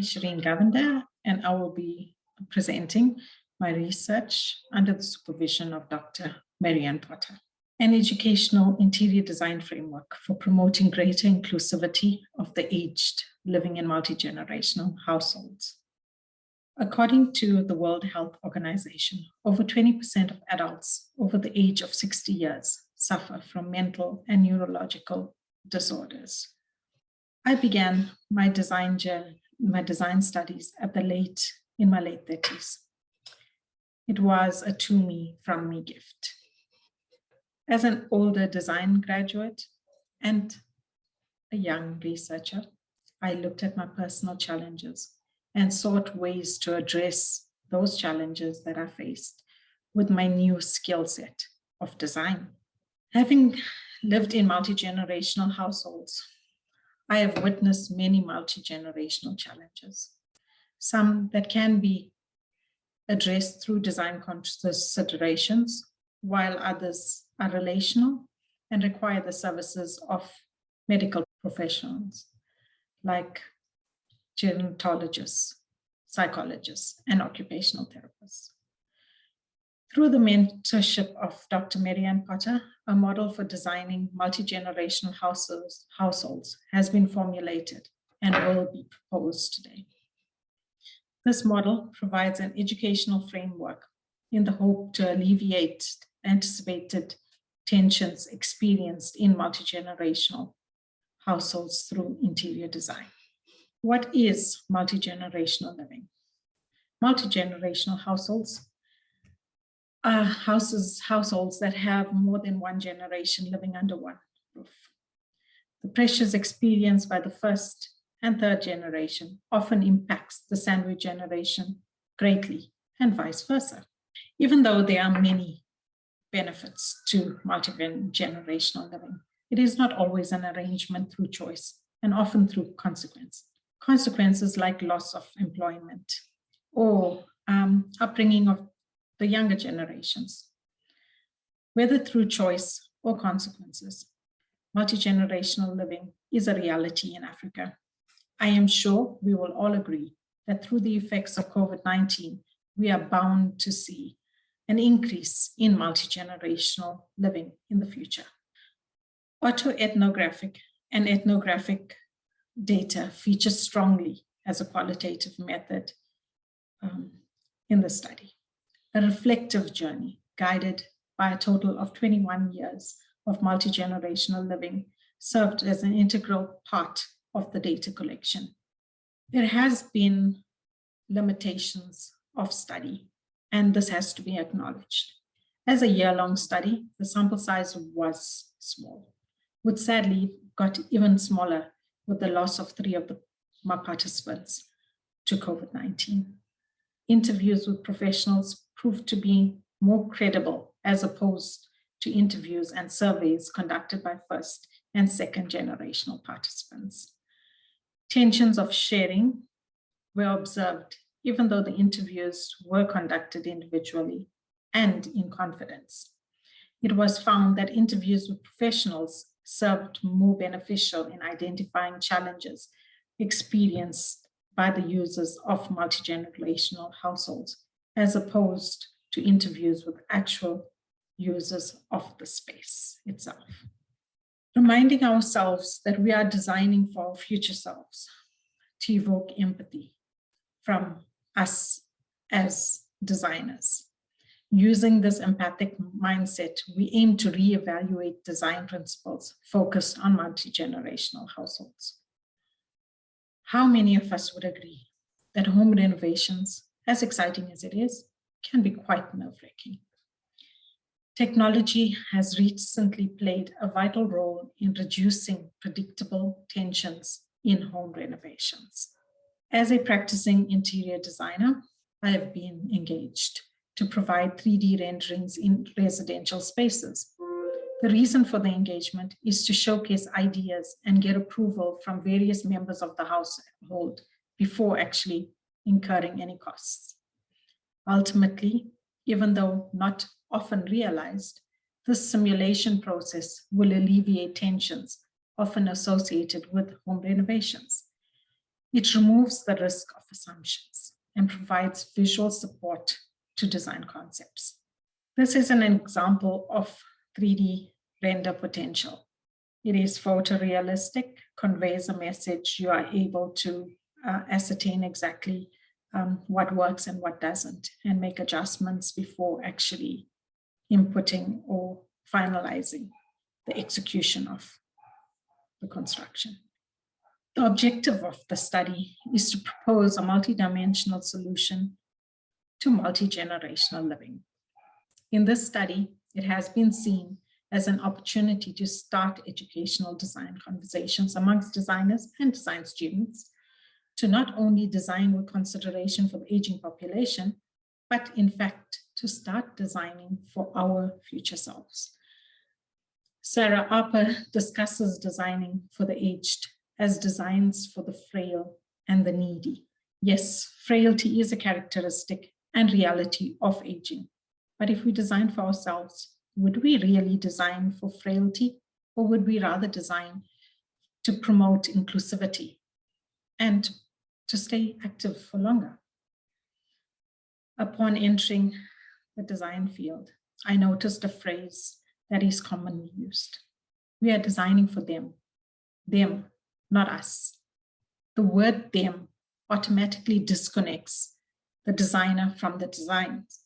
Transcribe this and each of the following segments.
is Shireen Govender, and I will be presenting my research under the supervision of Dr. Marianne Potter, an educational interior design framework for promoting greater inclusivity of the aged living in multi-generational households. According to the World Health Organization, over 20% of adults over the age of 60 years suffer from mental and neurological disorders. I began my design studies in my late 30s. It was a to me, from me gift. As an older design graduate and a young researcher, I looked at my personal challenges and sought ways to address those challenges that I faced with my new skill set of design. Having lived in multi-generational households, I have witnessed many multi-generational challenges, some that can be addressed through design considerations, while others are relational and require the services of medical professionals like gerontologists, psychologists, and occupational therapists. Through the mentorship of Dr. Marianne Potter, a model for designing multi-generational households has been formulated and will be proposed today. This model provides an educational framework in the hope to alleviate anticipated tensions experienced in multi-generational households through interior design. What is multi-generational living? Multi-generational households are households that have more than one generation living under one roof. The pressures experienced by the first and third generation often impacts the sandwich generation greatly, and vice versa. Even though there are many benefits to multi-generational living, it is not always an arrangement through choice and often through consequence. Consequences like loss of employment or upbringing of the younger generations. Whether through choice or consequences, multi-generational living is a reality in Africa. I am sure we will all agree that through the effects of COVID-19, we are bound to see an increase in multi-generational living in the future. Autoethnographic and ethnographic data feature strongly as a qualitative method in the study. A reflective journey guided by a total of 21 years of multi-generational living served as an integral part of the data collection. There has been limitations of study, and this has to be acknowledged. As a year-long study, the sample size was small, which sadly got even smaller with the loss of 3 of my participants to COVID-19. Interviews with professionals proved to be more credible as opposed to interviews and surveys conducted by first and second generational participants. Tensions of sharing were observed, even though the interviews were conducted individually and in confidence. It was found that interviews with professionals served more beneficial in identifying challenges experienced by the users of multi-generational households, as opposed to interviews with actual users of the space itself. Reminding ourselves that we are designing for our future selves to evoke empathy from us as designers. Using this empathic mindset, we aim to reevaluate design principles focused on multi-generational households. How many of us would agree that home renovations, as exciting as it is, can be quite nerve-wracking? Technology has recently played a vital role in reducing predictable tensions in home renovations. As a practicing interior designer, I have been engaged to provide 3D renderings in residential spaces. The reason for the engagement is to showcase ideas and get approval from various members of the household before actually incurring any costs. Ultimately, even though not often realized, this simulation process will alleviate tensions often associated with home renovations. It removes the risk of assumptions and provides visual support to design concepts. This is an example of 3D render potential. It is photorealistic, conveys a message. You are able to ascertain exactly what works and what doesn't, and make adjustments before actually inputting or finalizing the execution of the construction. The objective of the study is to propose a multidimensional solution to multi-generational living. In this study, it has been seen as an opportunity to start educational design conversations amongst designers and design students to not only design with consideration for the aging population, but in fact, to start designing for our future selves. Sarah Arper discusses designing for the aged as designs for the frail and the needy. Yes, frailty is a characteristic and reality of aging. But if we design for ourselves, would we really design for frailty, or would we rather design to promote inclusivity and to stay active for longer? Upon entering the design field, I noticed a phrase that is commonly used. We are designing for them, not us. The word them automatically disconnects the designer from the designs.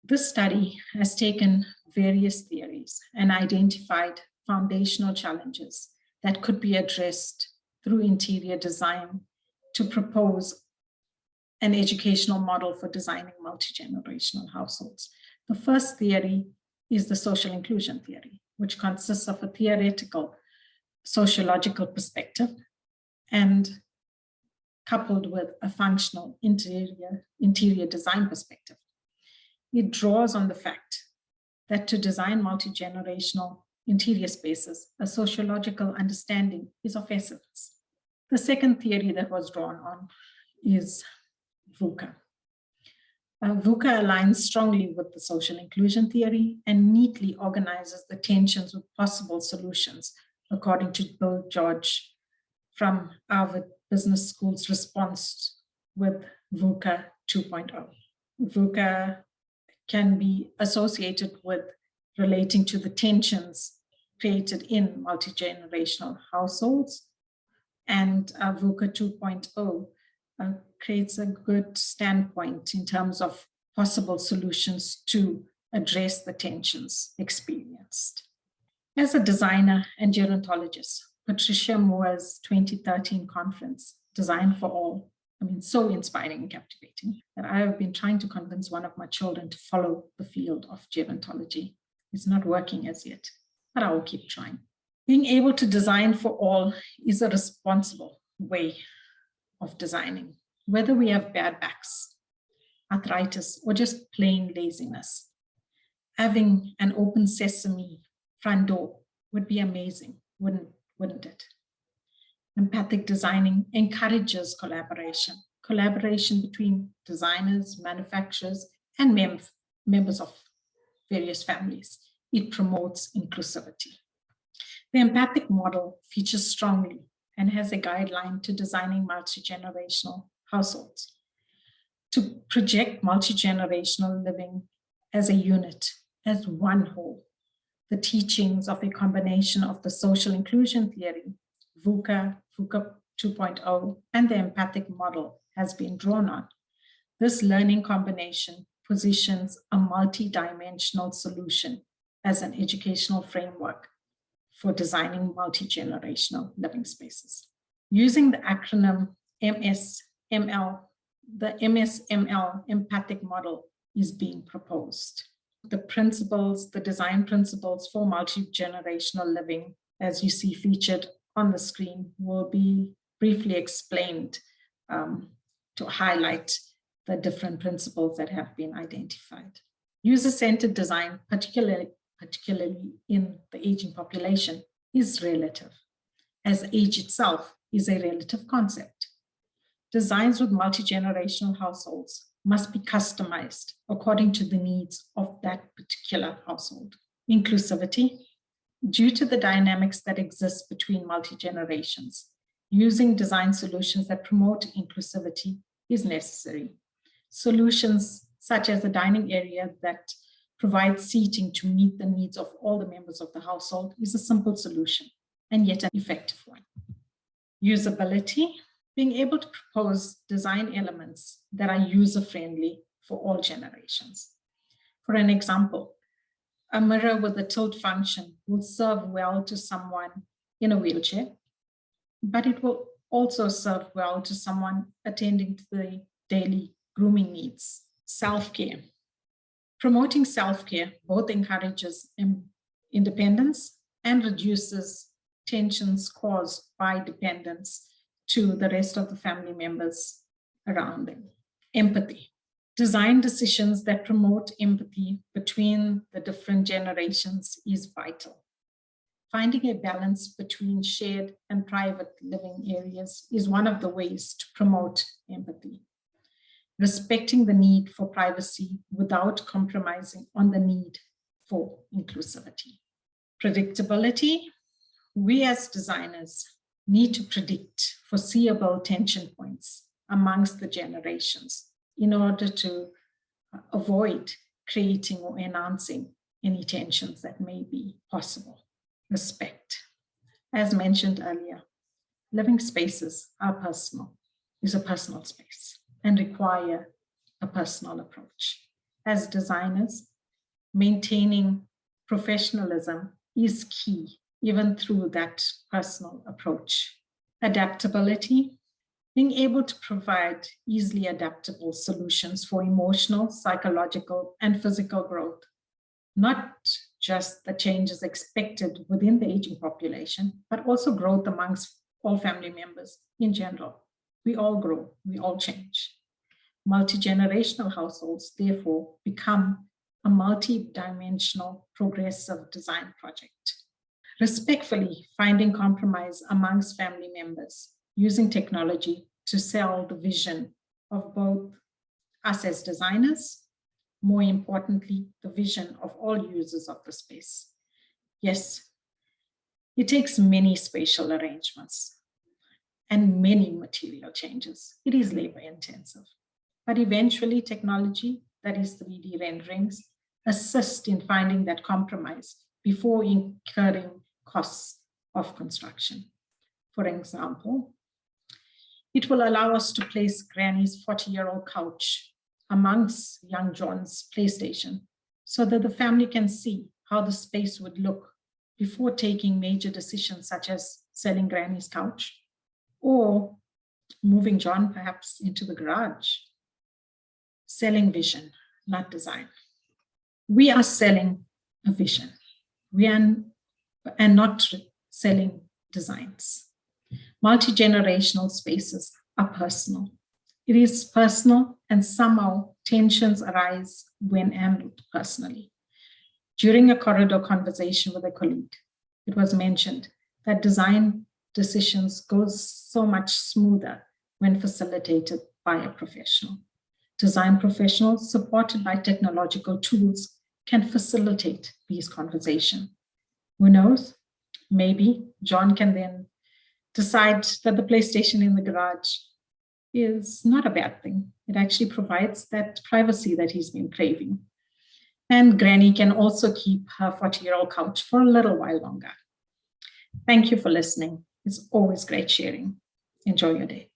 This study has taken various theories and identified foundational challenges that could be addressed through interior design to propose an educational model for designing multi-generational households. The first theory is the social inclusion theory, which consists of a theoretical sociological perspective and coupled with a functional interior design perspective. It draws on the fact that to design multi-generational interior spaces, a sociological understanding is of essence. The second theory that was drawn on is VUCA. VUCA aligns strongly with the social inclusion theory and neatly organizes the tensions with possible solutions, according to Bill George from Harvard Business School's response with VUCA 2.0. VUCA can be associated with relating to the tensions created in multi-generational households, and VUCA 2.0 creates a good standpoint in terms of possible solutions to address the tensions experienced. As a designer and gerontologist, Patricia Moore's 2013 conference, Design for All, so inspiring and captivating, that I have been trying to convince one of my children to follow the field of gerontology. It's not working as yet, but I will keep trying. Being able to design for all is a responsible way of designing, whether we have bad backs, arthritis, or just plain laziness. Having an open sesame front door would be amazing, wouldn't it? Empathic designing encourages collaboration between designers, manufacturers, and members of various families. It promotes inclusivity. The empathic model features strongly and has a guideline to designing multi-generational households. To project multi-generational living as a unit, as one whole, the teachings of a combination of the social inclusion theory, VUCA 2.0, and the empathic model has been drawn on. This learning combination positions a multi-dimensional solution as an educational framework for designing multi-generational living spaces. Using the acronym MSML, the MSML empathic model is being proposed. The principles, the design principles for multi-generational living, as you see featured on the screen, will be briefly explained to highlight the different principles that have been identified. User-centered design, particularly in the aging population, is relative, as age itself is a relative concept. Designs with multi-generational households must be customized according to the needs of that particular household. Inclusivity, due to the dynamics that exist between multi-generations, Using design solutions that promote inclusivity is necessary. Solutions such as a dining area that provides seating to meet the needs of all the members of the household is a simple solution, and yet an effective one. Usability, being able to propose design elements that are user-friendly for all generations. For an example, a mirror with a tilt function will serve well to someone in a wheelchair, but it will also serve well to someone attending to the daily grooming needs. Self-care. Promoting self-care both encourages independence and reduces tensions caused by dependence to the rest of the family members around them. Empathy. Design decisions that promote empathy between the different generations is vital. Finding a balance between shared and private living areas is one of the ways to promote empathy. Respecting the need for privacy without compromising on the need for inclusivity. Predictability. We as designers need to predict foreseeable tension points amongst the generations in order to avoid creating or enhancing any tensions that may be possible. Respect. As mentioned earlier, living spaces are personal, is a personal space and require a personal approach. As designers, maintaining professionalism is key, even through that personal approach. Adaptability, being able to provide easily adaptable solutions for emotional, psychological, and physical growth, not just the changes expected within the aging population, but also growth amongst all family members in general. We all grow, we all change. Multi-generational households, therefore, become a multi-dimensional progressive design project. Respectfully finding compromise amongst family members, using technology to sell the vision of both us as designers, more importantly, the vision of all users of the space. Yes, it takes many spatial arrangements and many material changes. It is labor intensive, but eventually technology, that is 3D renderings, assist in finding that compromise before incurring costs of construction. For example, it will allow us to place Granny's 40-year-old couch amongst young John's PlayStation so that the family can see how the space would look before taking major decisions such as selling Granny's couch or moving John perhaps into the garage. Selling vision, not design. We are selling a vision. And not selling designs. Multi-generational spaces are personal. It is personal, and somehow tensions arise when handled personally. During a corridor conversation with a colleague, it was mentioned that design decisions go so much smoother when facilitated by a professional. Design professionals supported by technological tools can facilitate these conversations. Who knows? Maybe John can then decide that the PlayStation in the garage is not a bad thing. It actually provides that privacy that he's been craving. And Granny can also keep her 40-year-old couch for a little while longer. Thank you for listening. It's always great sharing. Enjoy your day.